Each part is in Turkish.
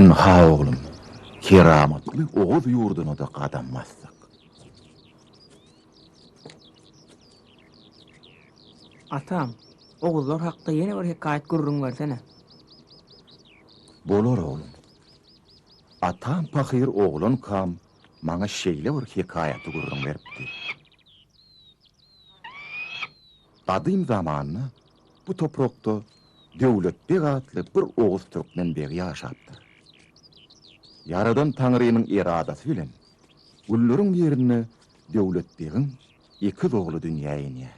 Sen ha oğlum, keramatly Oğuz yurduna da qadamazsak. Atam, oğullar hakda yine bir hikayet gurrun versene. Bolar oğlum. Atam pahyr oğlun kam, maňa şeýle bir hikayaty gurrun beripdi. Gadym zamanna bu toprakda Döwletbek adly bir Oğuz türkmenbegi ýaşapdy. Yaradan Taňrynyň iradasy bilen gullaryň ýerine Döwletbegiň iki ogly dünýäge iner.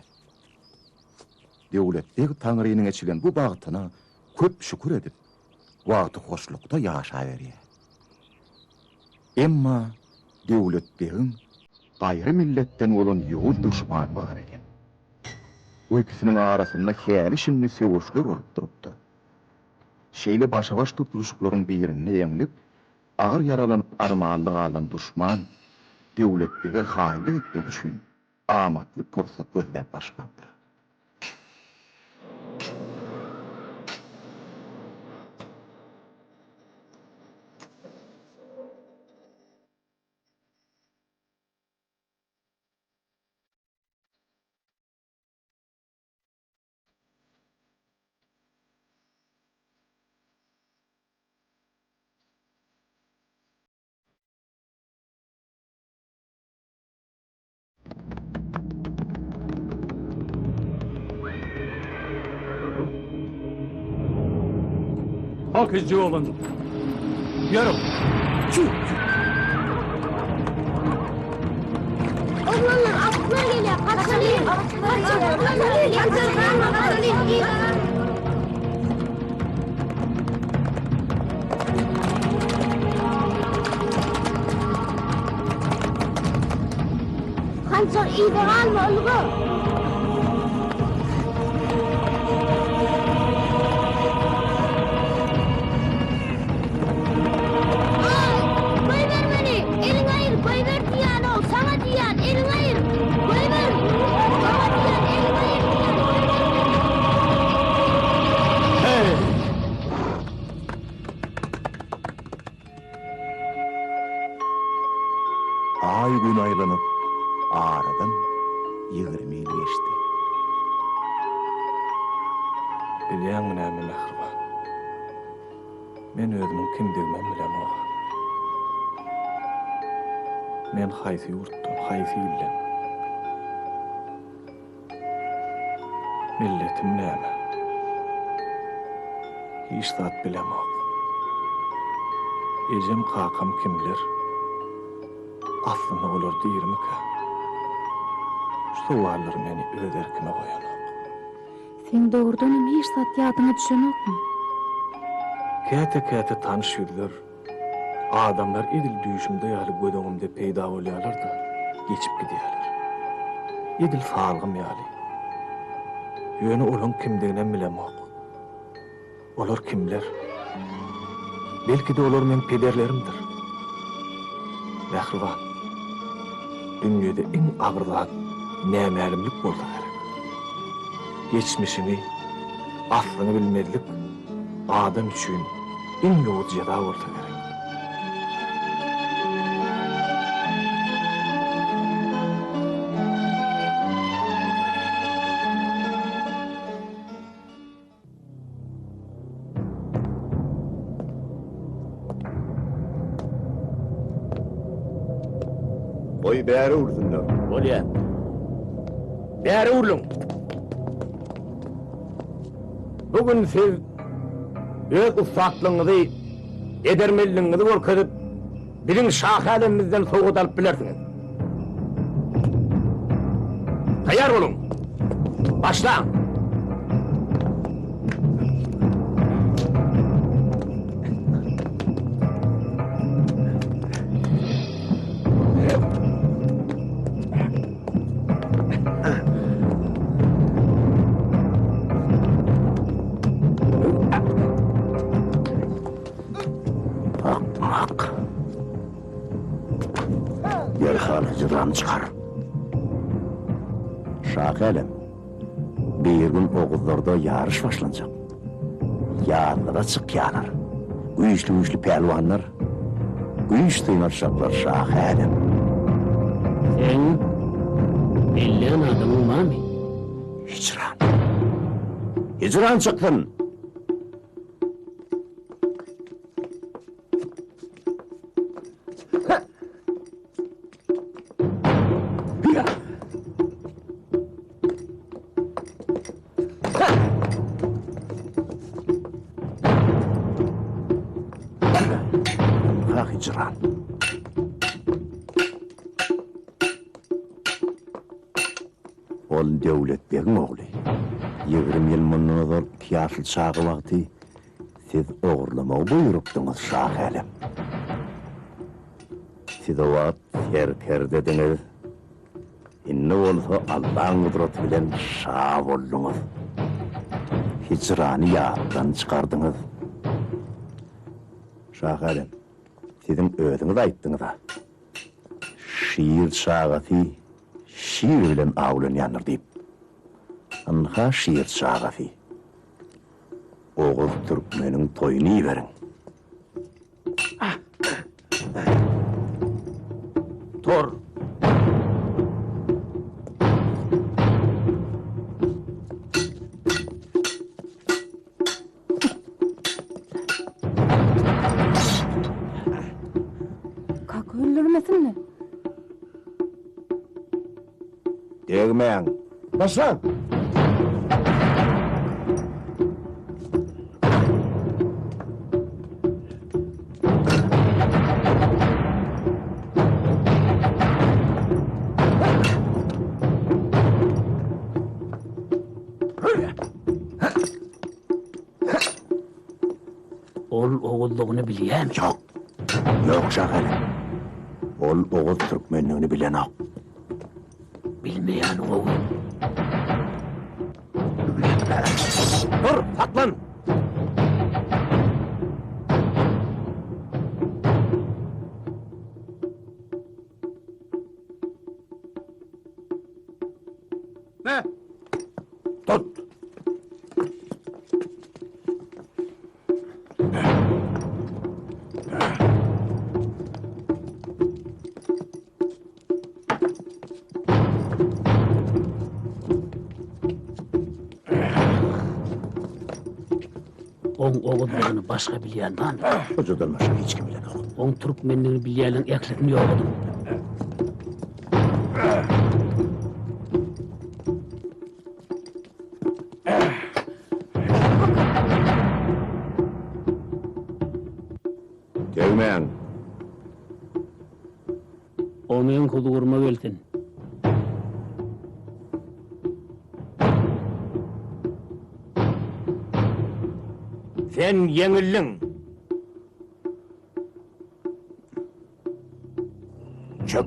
Döwletbek Taňrynyň eçilen bu bagtyna köp şükür edip, wagty hoşlukda ýaşaýarýar. Emma Döwletbegiň gaýry milletten bolan ýoğuz düşman bar eken. Bu ikisinin arasında häli şimdi sevuşly bolup durupdy. Şeýle başa-baş tutuluşuklaryň birini ýeňlip, agyr yaralanyp armanlyk alan düşman Döwletbege haýylyk etmek üçin amatly pursat gözläp başlapdy. Hakizci olun. Yarım. Oğlanlar atlar geliyor. Kaçalım. Hançer iyi alma oğlum. Ay gün aylanyp aradan 20 ýyl geçdi. Bilýäňmi näme Mehriban? Men özümiň kimdigimi bilemok. Men haýsy ýurtdan, haýsy ýyldan. Milletim näme? Hiç zat bilemok. Ejem kakam kimler? Aslında olar diýirmika. Şu suallar meni öz erkime goýanok. Sen doğrudan hiç zat ýadyňa düşenokmy? Käte tanış ýüzler, adamlar edil düýüşimde ýaly gödöňimde peýda bolýarlar da geçip gidýärler. Edil salgym ýaly. Ýöne olaň kimdigine bilemok. Olar kimler? Belki de olar men pederlerimdir. Mehriban, dünýede iň agyr zat nämälimlik bolsa gerek. Geçmişini, aslyny bilmezlik adam üçin iň ýowuz jada bolsa gerek. Oy bäri ursunlar. Bolýar. Bäri urlun. Bugün siz öz ustalygyňyzy, edermelligiňizi görkezip, biziň şahalemizden sowgat alyp bilersiňiz. Taýýar bolun. Başlaň. Yarıcıdan çıkar. Şakalem, bir gün Oğuzlarda yarış başlanacak. Yarlara çık yanar. güýçli pehliwanlar, güýç duýmarşaklar şah hälim. Sen ellerin adamın mami. Hicran. Hicran çıktın. Ha hicran. Ol Döwletbegin ogly. 20 ýyl mundan iki ýaşly çagy wagty siz ogurlamagy buýrupdyňyz şah hälim. Siz o wagt serker dediňiz. Inne bolsa Allahyň gudraty bilen şah bolduňyz. Hicrany ýatdan çykardyňyz. Şah hälim, siziň özüňiz aýtdyňyz da. Şiir şagaty şiir bilen awlanýandyr diýip. Anha şiir şagaty. Oğuz Türkmeniň toýuny ýiberiň. Tor. Kaka öldürmesinler. Degmeň. Başla. Ol oğulluğunu bilýän. Yok. Yok şah hälim. Ol Oğuz Türkmenligini bilen ok. Bilmeýän oğul. Dur, saklan. Ne? Tut. Oň oğulluğunu başga bilýän mami. Hocadan başka hiç kim bilen ok. Oň türkmenligini bilýäniň ekletini ýokdum. Degmeň. O men kulugurma gelsin. Sen yeňildin. Çök.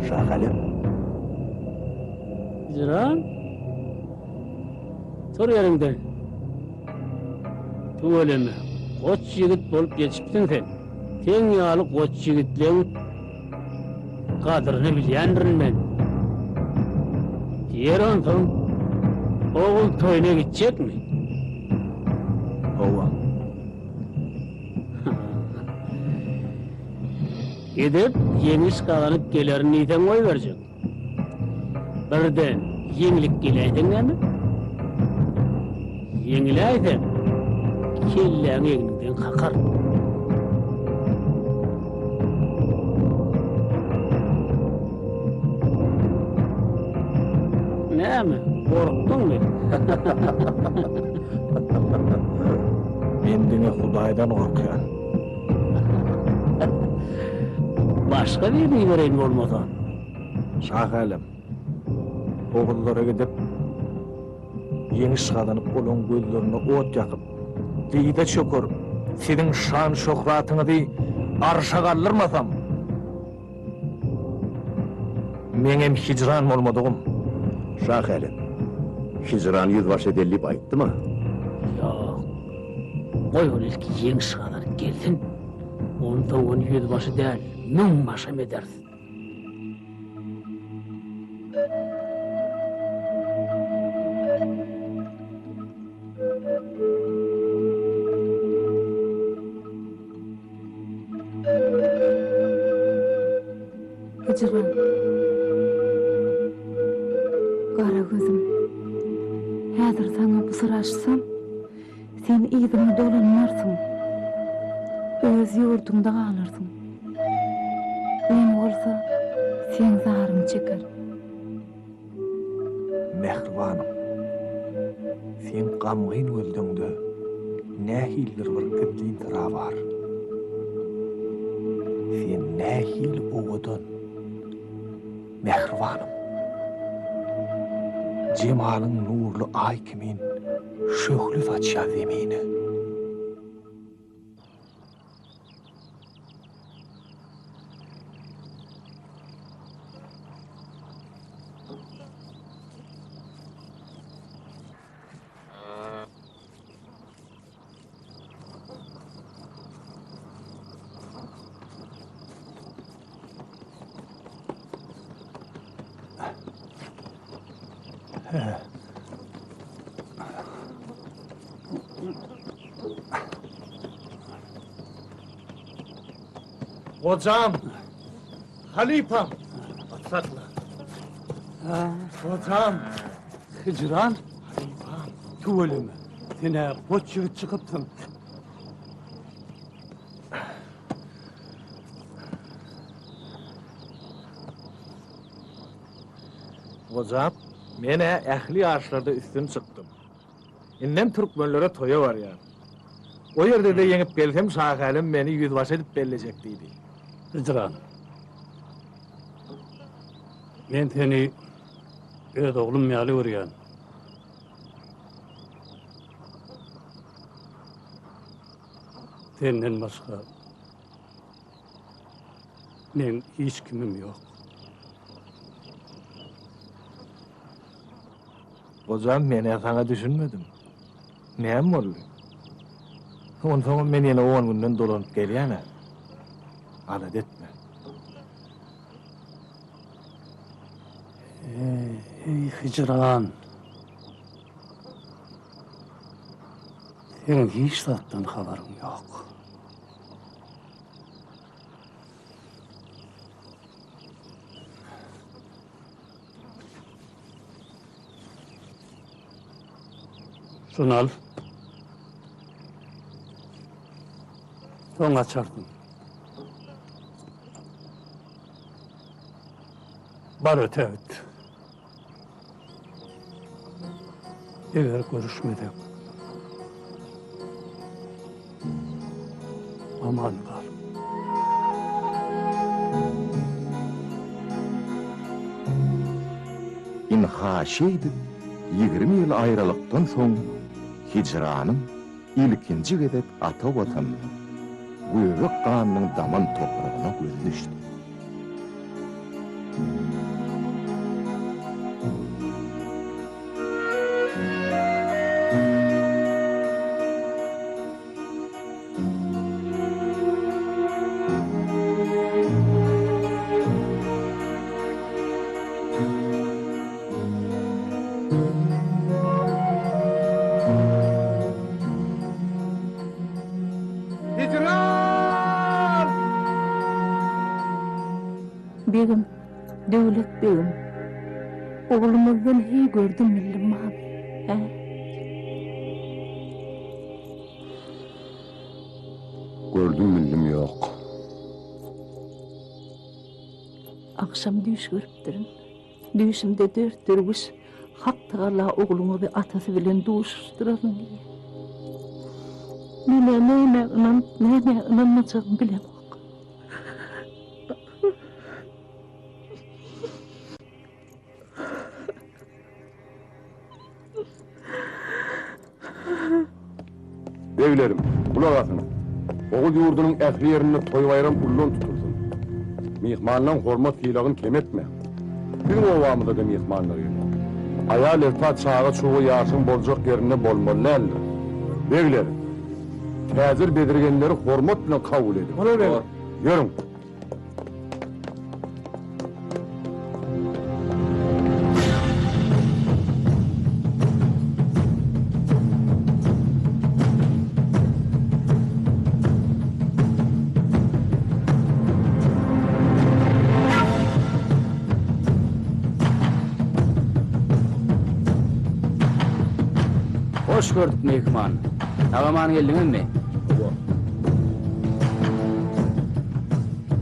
Şah hälim. Hicran? Tur ýeriňden. Tuweleme. Goç ýigit bolup geçipdiň sen. Teň ýaly goç ýigitleň gadyryny bilýändirin men. Ýeron soň oğul toýuna gitjekmi? Owa. Gidip yeňiş galanyp gelerini ýiten goýberjek. Birden yeňlik geleýdiňmi? Yeňiläýdim. Kelläň egninden kakar. Näme? Gorkdyňmy? Mendine Hudaýdan gorkýan. Başga bir bilereň bolmadan. Şah hälim. Ogullara gidip yeňiş galanyp olan gözlerine ot ýakyp, diýde çöker. Siziň şan şöhratyňyzy arşa gallyrmasam, meňem hicran bolmadygym. Şah hälim. Hicran yüzbaşı edilip aýtdymy? Ýok. Goý ol ilki yeňiş galanyp gelsin. Onda on ýüzbaşy däl, müň başam edersin. Hıcıran. Kara gözüm. Häzir sana bu sır açsam, sen ýzyňy dolanmarsın. Öz ýurdunda galarsın. Ben bolsa, sen zarymy çeker. Mehribanım. Sen gamgyn öldüňde nähildir bir gidliň tara bar. Sen nähil owadan. Mehribanım. Cemalyň nurlu ay kimin şöhly saçýar zemini. Hocam, halifam. Atlatla. Hocam, Hicran, halifam. tuvalime. Yine koç yığıt çıkıptın. Hocam, mene ähli arşlarda üstün çıktım. Innem Türkmenlere toya var ya. O yerde de yenip gelsem sağalim beni yüzbaş edip bellecek deydi. Hicran. Ben seni öz oğlum meyali uğrayan. Senden başka men hiç kimim yok. Hocam mene sana düşünmedim. Neyem oldu? Ondan sonra men yine 10 günden dolanıp gelýän. Alat etme. Ey Hicran. Senin hiç zattan haberin yok. Şunu al. Son açardın. Bar öte öt. Eğer görüşmedik. Aman var. İnhaşy edip 20 ýyl aýralykdan soň hicranyň ilkinji gedip ata watan Güýbek ganynyň daman topragyna göz düşdi. Begim, Döwlet begim. Oğlumuzdan hey gördüm millim abi. Gördüm bildim yok. Akşam düş görüpdirin. Düşümde dört dürgüş. Hatta Allah oğlumu ve atası bilen duşturalım diye. Neyme inanmayacağım bilem. Beylerim, kulak asın. Oğul yurdunun ähli yerinde toy bayram ullun tutulsun. Mihmandan hormat hilagın kem etme. Bizim ovamıda da mihmanlar yerine. Ayal ertat çağa çoğu yaşın bolcak yerine bolmalı eldir. Beylerim, täzir bedirgenleri hormat bilen kabul edin. Ola beyler. Yürün. Hoş gördük mehman. Tamamen geldin mi?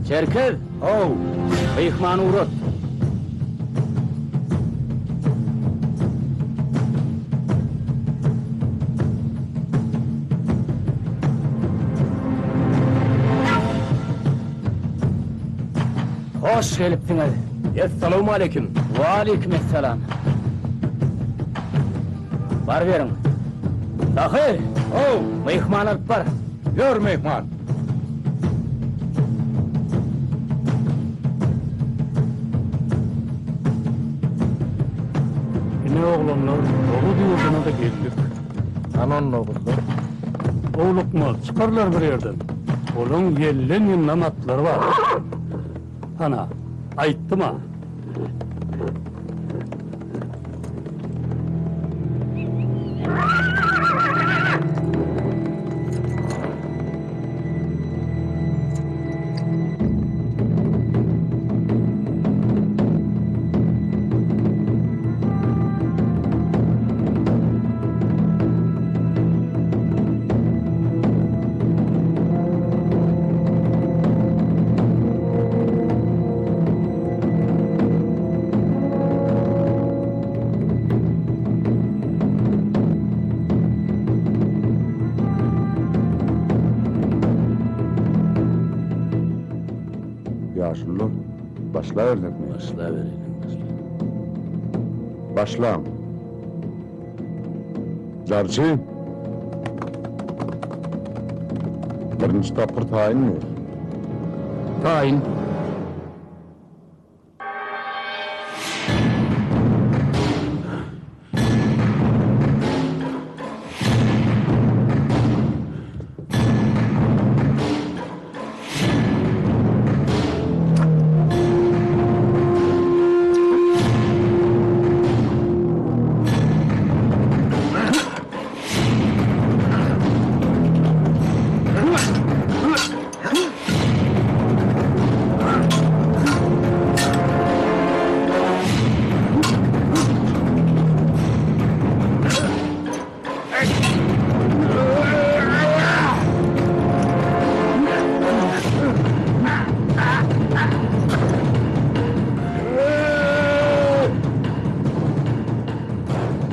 Çerker. Oh, Mehmanı uğrat. Hoş gelipdiniz. Esselamu aleyküm. Ve aleykümselam. Var verin. Tahir. oh, Mehman alıp var. gör mehman. Ne oğlumlar? Oğlu diyorduna da geldik. Anan oğuldu. Oğluk mu? Çıkarlar bir yerden. Oğlum yellen yıllan atları var. Ana, ayttı mı? Yaşlılar, başla öğretmeye. Başla verelim. Başla. Carcı. Birinci tapır tayin mi? Tayin.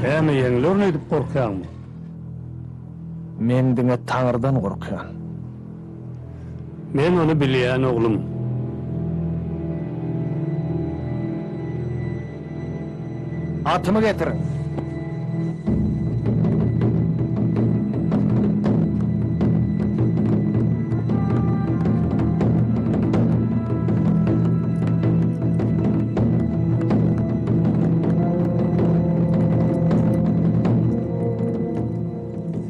Hem yeniler ne edip korkuyan mı? Men diňe Taňyrdan gorkýan. Men onu bilýän oğlum. Atymy getirin.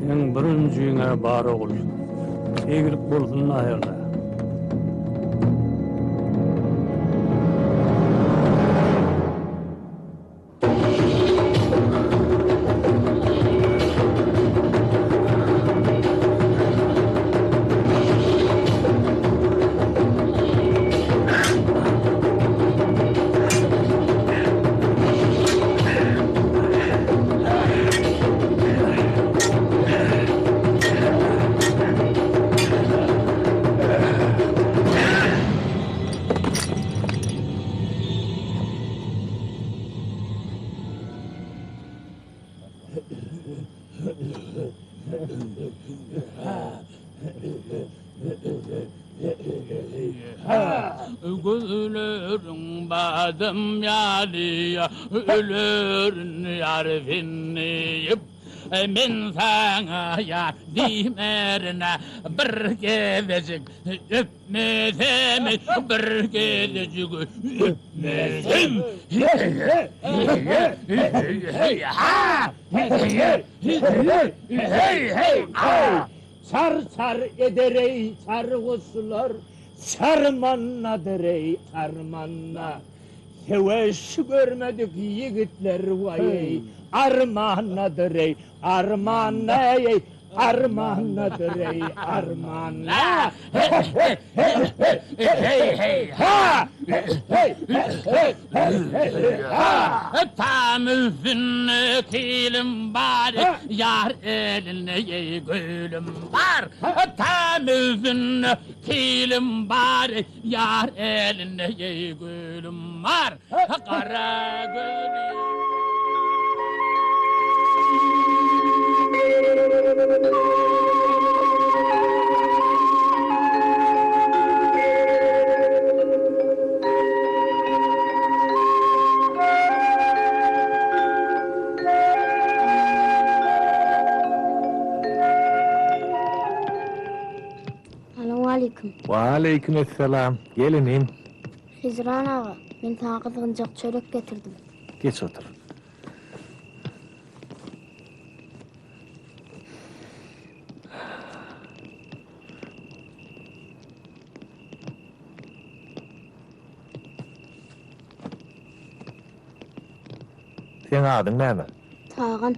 Sen birinciňe bar ogul. Egilik bolsun ahirde. Gözlerin badım yaliya, ölürün yarfinleyip men sana ya dimerine bir gezecek öpmesem bir gezecek öpmesem sar sar ederey sargısılar sarmannadır ey armanna. Seveş görmedik yiğitler vay ey armannadır ey armanna ey armannadır ey armanna. Hey hey ha. Hey hey ha. Tam üstünü kilim var, yar eline gülüm var. Tam üstünü kilim var, yar eline gülüm var. Kara gülüm. Aleyküm. Aleykümselam. Gelinim. Hizran ağa, ben sana kızgıncak çörek getirdim. Geç otur. Sen adın näme? Tağın,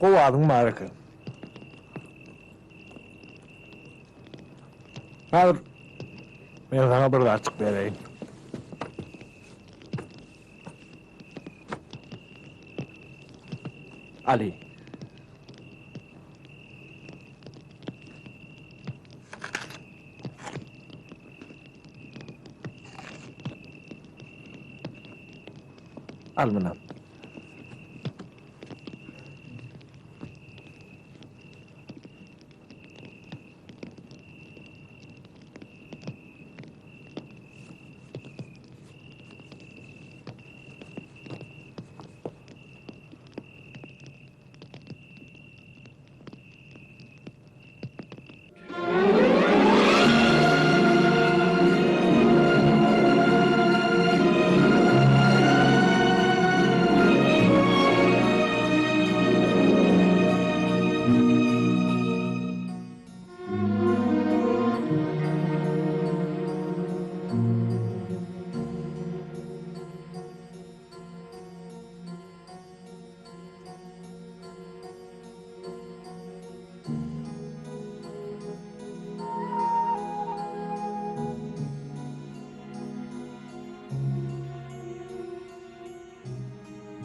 Gowadың marky. Hazır. Men sana bir açık bereyim. Ali. Al bunu.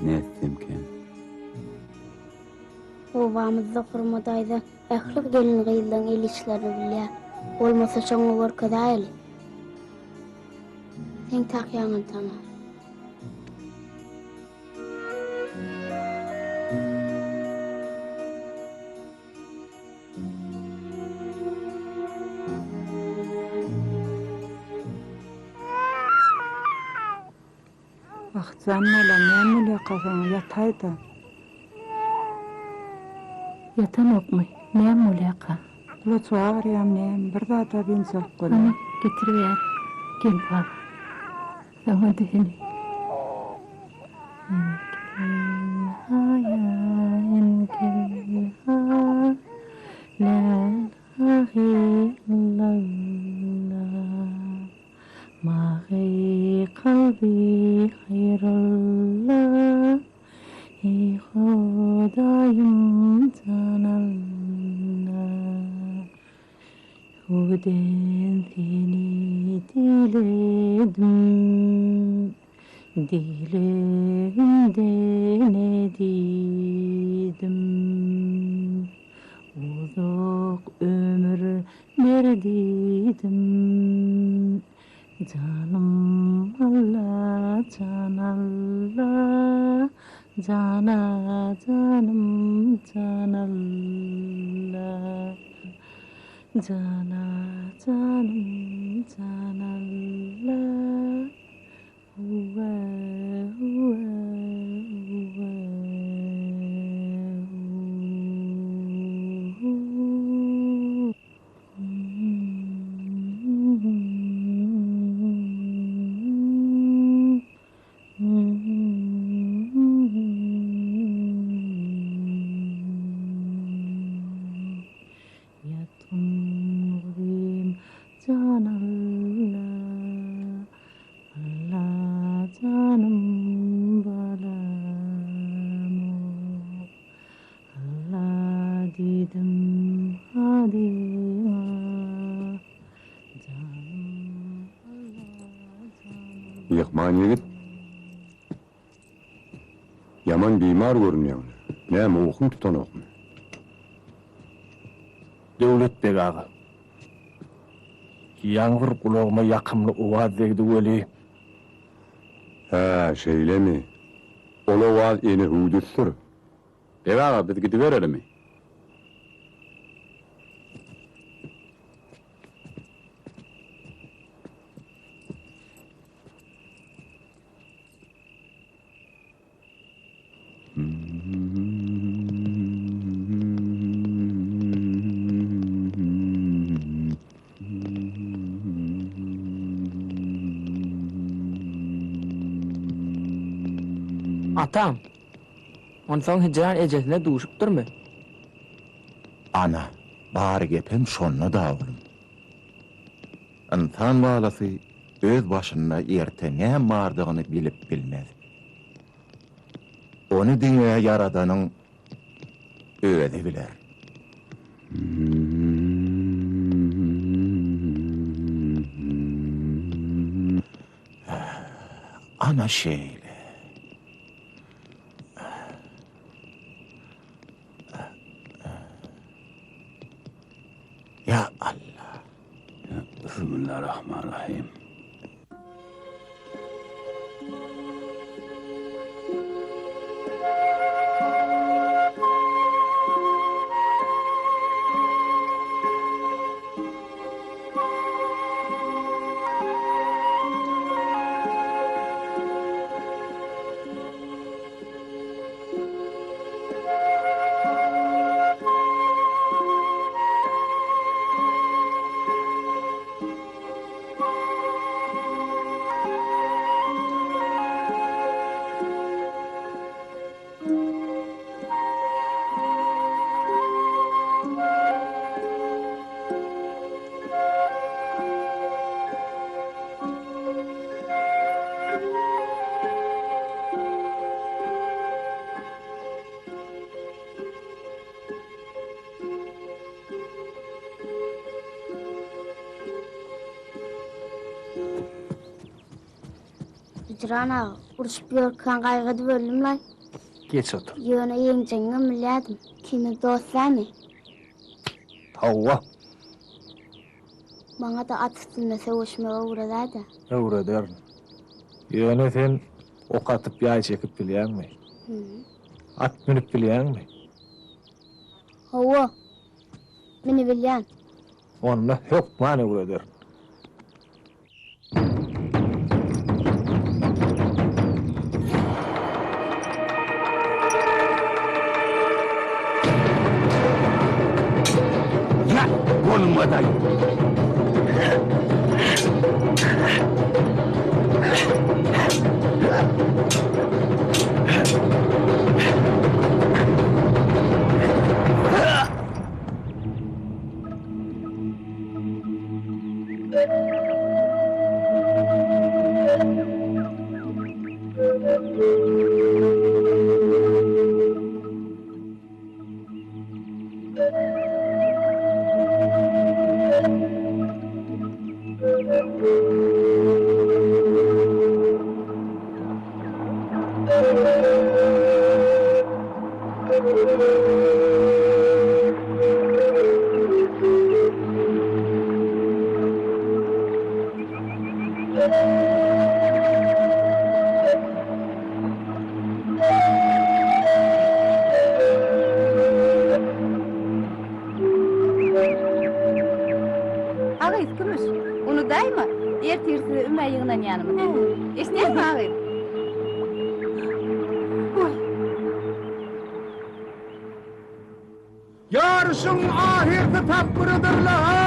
Ne ettimken? obamızda kurmadaydı. Ehlik gelin gıyıldan el işlerini bilya. Olmasa çoğun olur kadaylı. Sen tak yanın tanar. Ahzanla näme kafana yataydı. Yatan okmay. Näme ulaka? Ula çağırıyam näme bir zata ben sok Ana golar. getirýär. Gel bar. Sana dehini. La ilaha illallah. Ma kalbi hayrallah. Ey Hudayım canallah. Huden seni diledim. Dileğimde ne dedim. Uzak ömür verdim. Canım Allah, can Allah. Cana canım, can Allah. Cana canım, can Allah. Uve, uve, uve, Yatun can Allah. edim hadi Mihman yigit. Yaman bimar görünýär. Näme okun tutanokmy? Döwletbek ağa. Ýaňgyr kulagma ýakymly owaz degdi weli. Ha, şeýlemi? Ola owaz eni hudutdur. Ewa, biz gidiberelimi? Atam. Onsoň hicran ejesine duşupdurmy? Ana, bari gepem şonna da oğlum. İnsan balası öz başına erte näme mardygyny bilip bilmez. Onu dünya yaradanın özi biler. Ana şeyle. Ya Allah. Bismillahirrahmanirrahim. Hicran ağa, uruşup ýörken gaýgady böldüm lan. Geç otur. Ýöne ýeňjeňe bilýärdim. Kimi dostlarmy? Tawwa. Maňa da at üstünde sevişmege uğradardy. Öwreder. Ýöne sen ok atyp ýaý çekip bilýärmi? At minip bilýärmi? Hawa. Meni bilýän. Onda hep mani öwreder. Olmaday. Ağayız Gümüş, onu dayma. Yer tirsi üme yığınan yanıma. Esneyim mi ağayım? Yarışın ahirki takbiridir la.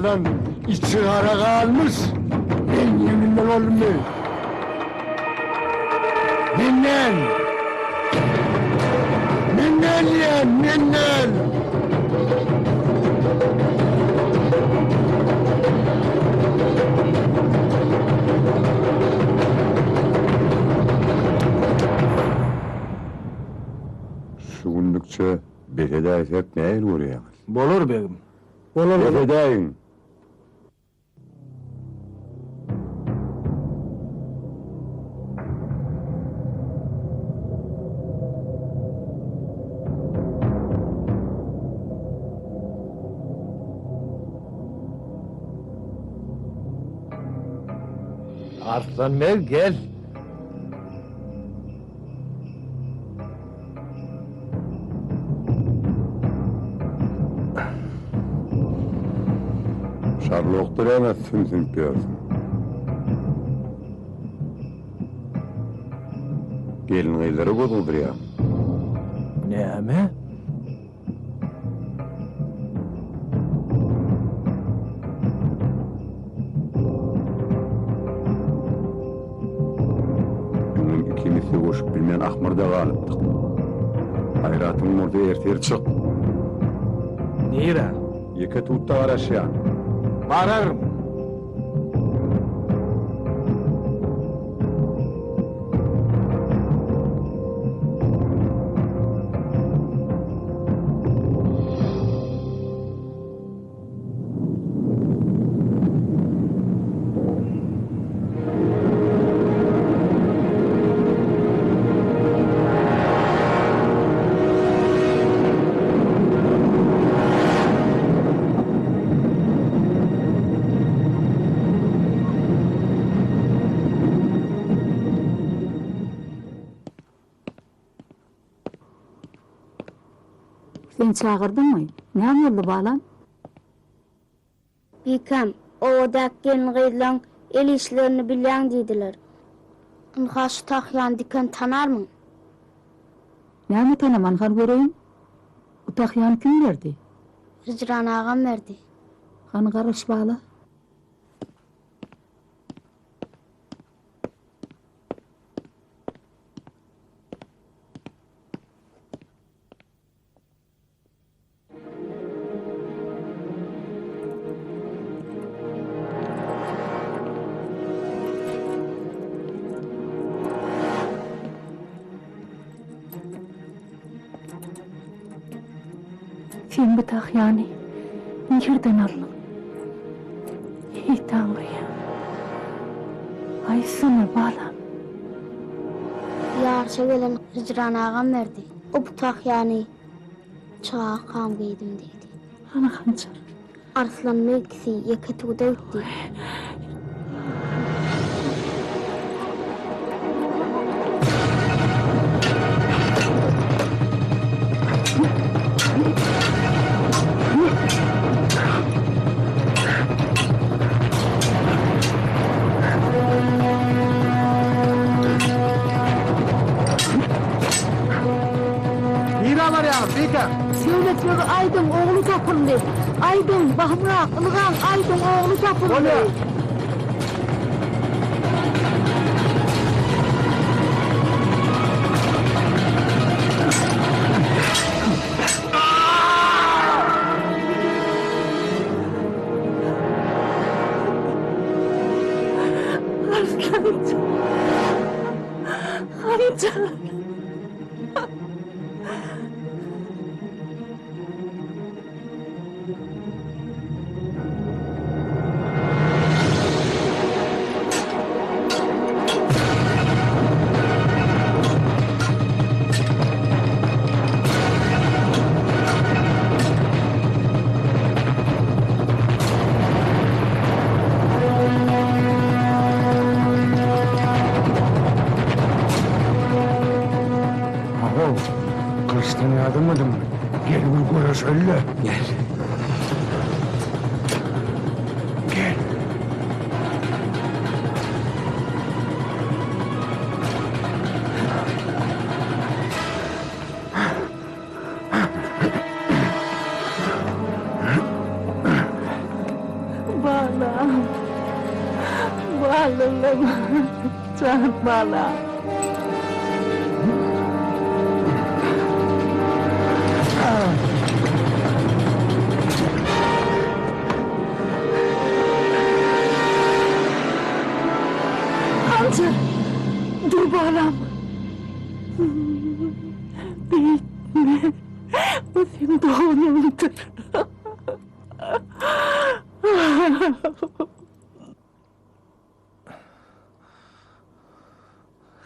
bağlan, içi kara kalmış. Ben yeminler oğlum ben. Menden! Menden ya, menden! Şu günlükçe Bekede hep neyin oraya? Bolur begim. Bekedeyin. Arslan Bey gel. Şarloktur emezsin piyasın. Gelin gıyları bozuldur ya. Näme? Bunun ikimisi koşup bilmeyen ahmırda kalıptık. Hayratın orada erter çık. Nira? Yeke tutta var aşağı. Bararım. Sen çağırdın mı? Ne oldu balam? Bikam, o odak gelin gıylan el işlerini bilyan dediler. Nhaş tahyan diken tanar mı? Ne mi tanıman kan göreyim? Utakyan kim verdi? Hicran ağam verdi. Kan karış bağla. Sen bu tahyani nereden aldın? Ey Tanrı'ya. Ay sana bağlam. Yarışa gelen Hicran ağam verdi. O bu tahyani çağa kam giydim dedi. Ana hancar. Arslan mevkisi yeke tuğda öttü. Niralar ya, Bika. Devletleri Aydın oğlu tapıldı. Aydın, Bahmurak, Ilgan, Aydın oğlu tapıldı. Arslanım. Amca. Kılıçtan yardımmadın mı? Gel Bulgur'a söyle. Gel. Gel. balam. Can balam. Hamza, dur balam. Bitme. Bu senin doğrundur.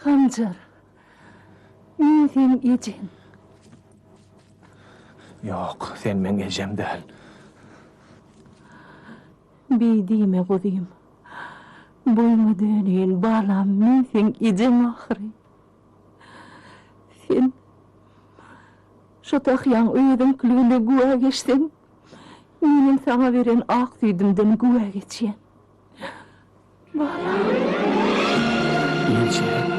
Hamza, men sen ejen. Yok, sen men ejem değil. Beydime kuzim. Boyma döneyin balam, men sen ejem ahiri. Sen şu tahyan öýeden külüne güwa geçtin. Menin sana veren ak süýdümden güwa geçýän. Balam. İyice.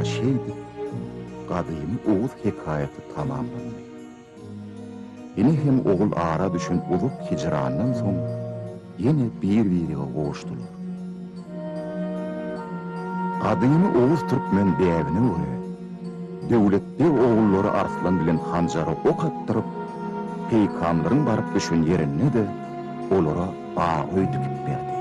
Şeydi, kadıyım Oğuz hikayeti tamamlandı. Yine hem oğul ara düşün ulup hicrandan soň yine bir-birine goşdular. Kadıyım Oğuz Türkmen devine göre, döwletde oğulları Arslan bilen hanjary ok attyryp, peýgamlaryň baryp düşün yerine de olara agy dükip berdi.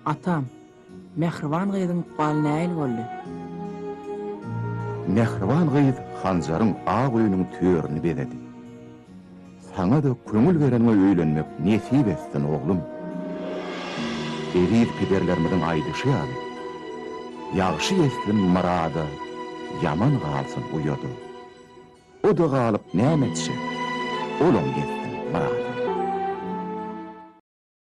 Atam, Mehriban gyzyň gal näil boldy? Mehriban gyz hanjaryň ak öýüniň töwerini berdi. Sana da köňül berenme öýlenmek nesip etsin oglum. Erir piderlerimiň aýdyşy ýaly. Ýagşy eslim marada, yaman galsyn uýady. O da galyp näme etşe? Olum getdi marada.